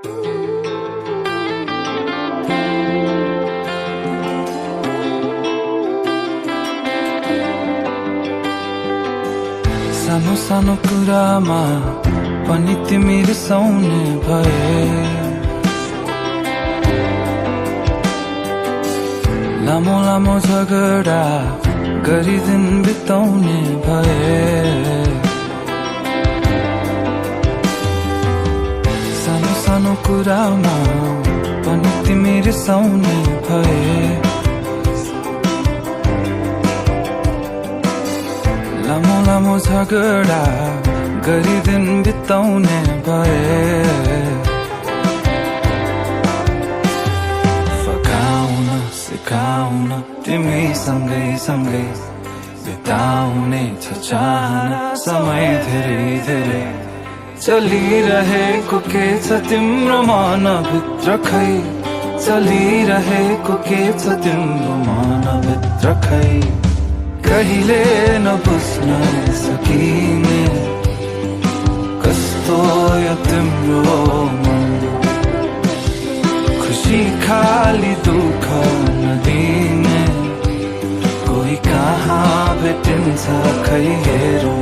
सानो सानो कुरामा पनि तिमी रिसाउने भए, लामो लामो झगडा गरी दिन बिताउने भए। सानो सानो कुरामा पनि तिमी रिसाउने भए, लामो लामो झगडा गरी दिन बिताउने भए। फकाउन सिकाउन तिमी सँगै सँगै बिताउने छ चाहना, समय धेरै धेरै चलिरहेको के छ तिम्रो मनभित्र खै, चलिरहेको के छ तिम्रो मनभित्र खै। कहिले नबुझ्न सकिने कस्तो यो तिम्रो मन, खुसी खाली दुःख नदिने कोही कहाँ भेटिन्छ खै हेरौँ।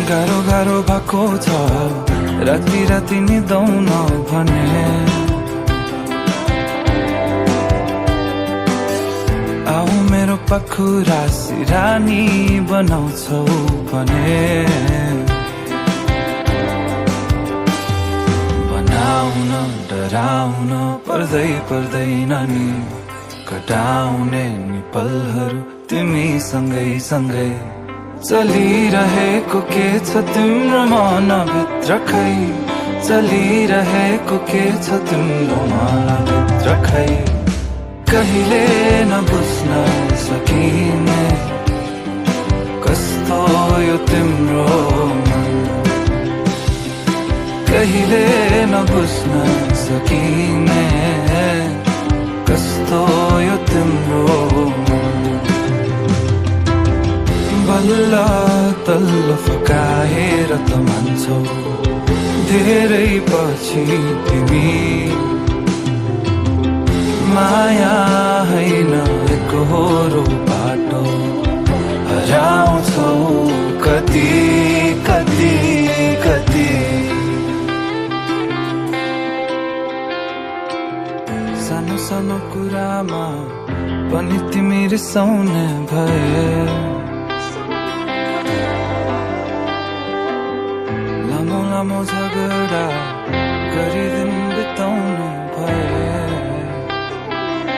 गाह्रो गाह्रो भएको छ राति राति निदाउन भने, आऊ मेरो पाखुरा सिरानी बनाउँछौ भने, बनाउन डराउन पर्दै पर्दैन नि, कटाउने नि पलहरू तिमी सँगै सँगै। चलिरहेको के छ तिम्रो मनभित्र खै, चलिरहेको के छ तिम्रो मनभित्र खै। कहिले नबुझ्न सकिने कस्तो यो तिम्रो मन, कहिले नबुझ्न सकिने कस्तो यो तिम्रो मन। बल्ल तल्ल फकाएर त मान्छौ धेरै पछि तिमी, माया हैन एकहोरो बाटो हराउँछौ कति कति कति। सानो सानो कुरामा पनि तिमी रिसाउने भए, लामो लामो झगडा गरी दिन बिताउन